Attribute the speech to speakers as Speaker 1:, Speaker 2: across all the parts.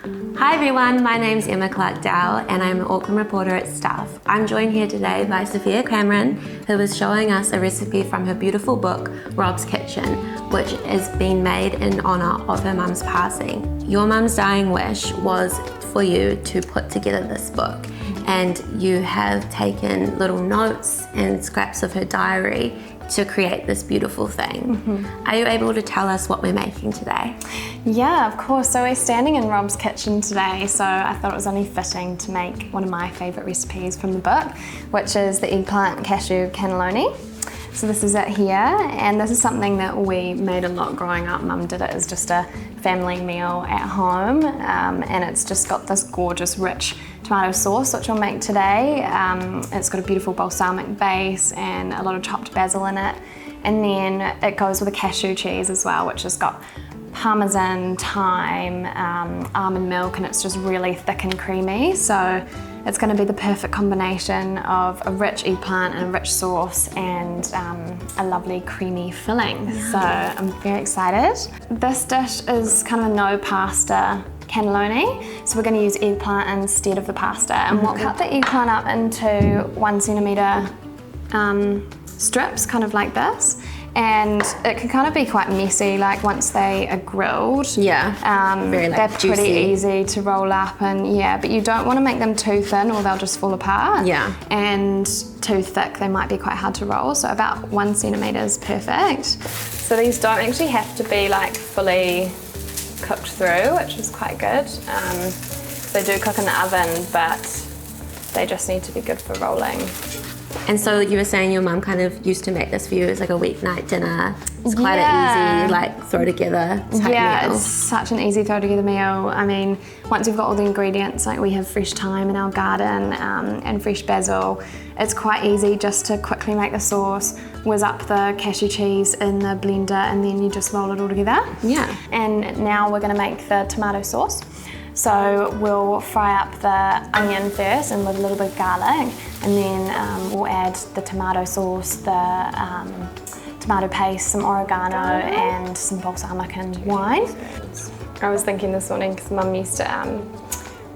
Speaker 1: Hi everyone, my name's Emma Clark-Dow and I'm an Auckland reporter at Stuff. I'm joined here today by Sophia Cameron, who is showing us a recipe from her beautiful book, Rob's Kitchen, which is being made in honour of her mum's passing. Your mum's dying wish was for you to put together this book, and you have taken little notes and scraps of her diary to create this beautiful thing. Are you able to tell us what we're making today?
Speaker 2: Yeah, of course. So we're standing in Rob's kitchen today, so I thought it was only fitting to make one of my favourite recipes from the book, which is the eggplant cashew cannelloni. So this is it here, and this is something that we made a lot growing up. Mum did it as just a family meal at home, and it's just got this gorgeous, rich tomato sauce, which I'll make today. It's got a beautiful balsamic base and a lot of chopped basil in it. And then it goes with a cashew cheese as well, which has got parmesan, thyme, almond milk, and it's just really thick and creamy. So it's going to be the perfect combination of a rich eggplant and a rich sauce and a lovely creamy filling. Yeah. So I'm very excited. This dish is kind of a no pasta cannelloni, so we're going to use eggplant instead of the pasta, and we'll cut the eggplant up into 1 centimetre strips, kind of like this. And it can kind of be quite messy, like once they are grilled.
Speaker 1: Yeah, very like
Speaker 2: they're
Speaker 1: juicy.
Speaker 2: Pretty easy to roll up, and yeah, but you don't want to make them too thin or they'll just fall apart.
Speaker 1: Yeah.
Speaker 2: And too thick, they might be quite hard to roll, so about 1 centimetre is perfect. So these don't actually have to be like fully cooked through, which is quite good. They do cook in the oven, but they just need to be good for rolling.
Speaker 1: And so you were saying your mum kind of used to make this for you as like a weeknight dinner. It's quite an easy, like, throw together type meal.
Speaker 2: It's such an easy throw together meal. I mean, once we've got all the ingredients, like we have fresh thyme in our garden and fresh basil, it's quite easy just to quickly make the sauce, whiz up the cashew cheese in the blender, and then you just roll it all together.
Speaker 1: Yeah.
Speaker 2: And now we're gonna make the tomato sauce. So we'll fry up the onion first and with a little bit of garlic, and then we'll add the tomato sauce, the tomato paste, some oregano and some balsamic and wine. I was thinking this morning, because Mum used to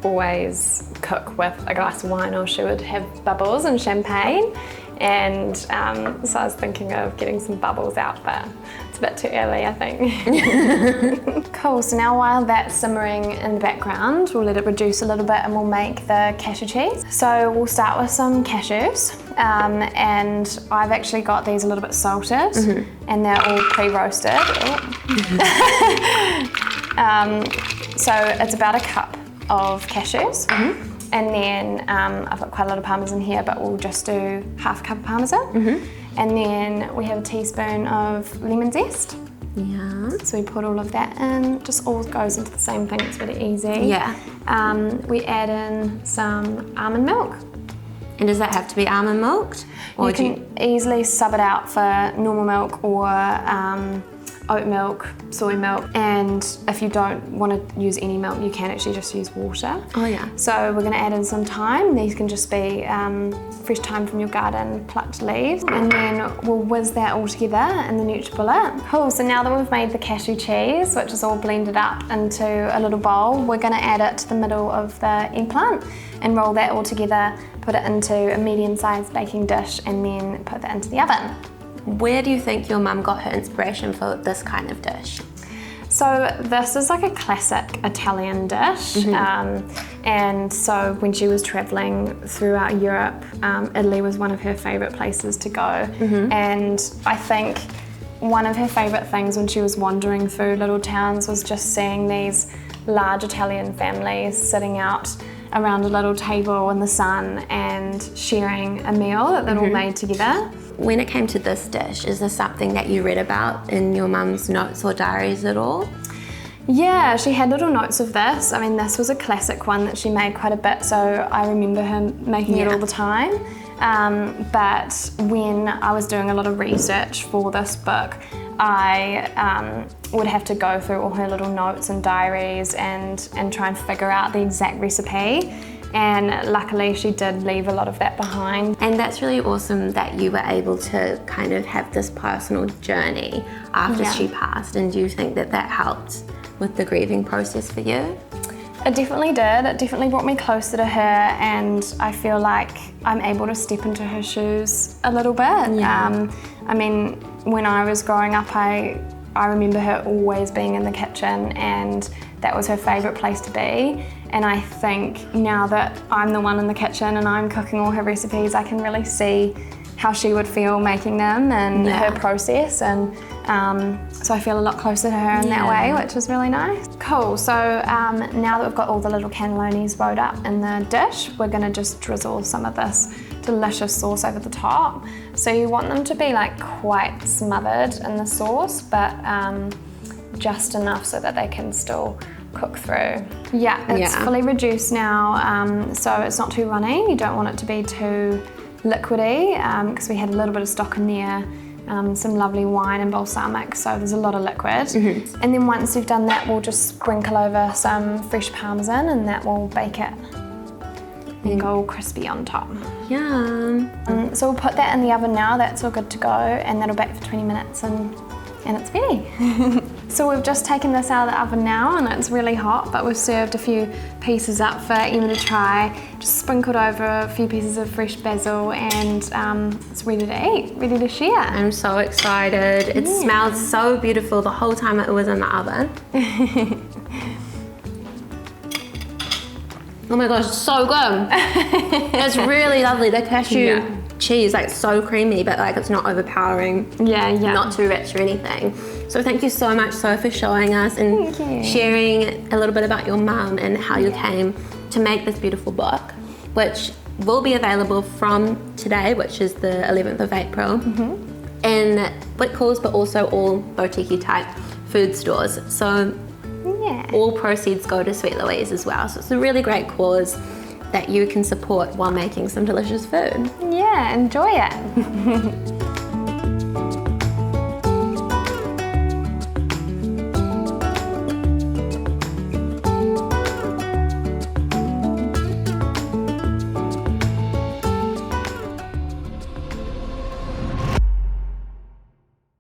Speaker 2: always cook with a glass of wine, or she would have bubbles and champagne, and so I was thinking of getting some bubbles out, but it's a bit too early, I think. Cool, so now while that's simmering in the background, we'll let it reduce a little bit and we'll make the cashew cheese. So we'll start with some cashews, and I've actually got these a little bit salted, and they're all pre-roasted. So it's about a cup of cashews. And then I've got quite a lot of parmesan here, but we'll just do half a cup of parmesan. And then we have a teaspoon of lemon zest.
Speaker 1: Yeah.
Speaker 2: So we put all of that in, just all goes into the same thing, it's really easy.
Speaker 1: Yeah.
Speaker 2: We add in some almond milk.
Speaker 1: And does that have to be almond milked? Or
Speaker 2: You can easily sub it out for normal milk or oat milk, soy milk, and if you don't want to use any milk, you can actually just use water.
Speaker 1: Oh yeah.
Speaker 2: So we're going to add in some thyme. These can just be fresh thyme from your garden, plucked leaves, and then we'll whiz that all together in the NutriBullet. Cool, so now that we've made the cashew cheese, which is all blended up into a little bowl, we're going to add it to the middle of the eggplant and roll that all together, put it into a medium-sized baking dish, and then put that into the oven.
Speaker 1: Where do you think your mum got her inspiration for this kind of dish?
Speaker 2: So this is like a classic Italian dish, and so when she was traveling throughout Europe, Italy was one of her favourite places to go. And I think one of her favourite things when she was wandering through little towns was just seeing these large Italian families sitting out around a little table in the sun and sharing a meal that they'd all made together.
Speaker 1: When it came to this dish, is this something that you read about in your mum's notes or diaries at all?
Speaker 2: Yeah, she had little notes of this. I mean, this was a classic one that she made quite a bit, so I remember her making it all the time. But when I was doing a lot of research for this book, I would have to go through all her little notes and diaries and try and figure out the exact recipe. And luckily she did leave a lot of that behind.
Speaker 1: And that's really awesome that you were able to kind of have this personal journey after she passed. And do you think that that helped with the grieving process for you?
Speaker 2: It definitely did. It definitely brought me closer to her, and I feel like I'm able to step into her shoes a little bit.
Speaker 1: Yeah.
Speaker 2: I mean, when I was growing up, I remember her always being in the kitchen, and that was her favourite place to be. And I think now that I'm the one in the kitchen and I'm cooking all her recipes, I can really see how she would feel making them and her process, and so I feel a lot closer to her in that way, which is really nice. Cool, so now that we've got all the little cannellonis rolled up in the dish, we're gonna just drizzle some of this delicious sauce over the top. So you want them to be like quite smothered in the sauce, but just enough so that they can still cook through. Yeah, it's fully reduced now, so it's not too runny. You don't want it to be too liquidy, because we had a little bit of stock in there, some lovely wine and balsamic, so there's a lot of liquid. And then once you've done that, we'll just sprinkle over some fresh parmesan, and that will bake it and go all crispy on top.
Speaker 1: Yum.
Speaker 2: So we'll put that in the oven now. That's all good to go, and that'll bake for 20 minutes, and it's ready. So we've just taken this out of the oven now, and it's really hot, but we've served a few pieces up for Emma to try. Just sprinkled over a few pieces of fresh basil, and it's ready to eat, ready to share.
Speaker 1: I'm so excited. It smells so beautiful the whole time it was in the oven. Oh my gosh, it's so good. It's really lovely. The cashew cheese, like so creamy, but like it's not overpowering. Not too rich or anything. So thank you so much, So, for showing us and sharing a little bit about your mum and how you came to make this beautiful book, which will be available from today, which is the 11th of April, in Whitcoulls, but also all boutique type food stores. So all proceeds go to Sweet Louise as well. So it's a really great cause that you can support while making some delicious food.
Speaker 2: Yeah, enjoy it.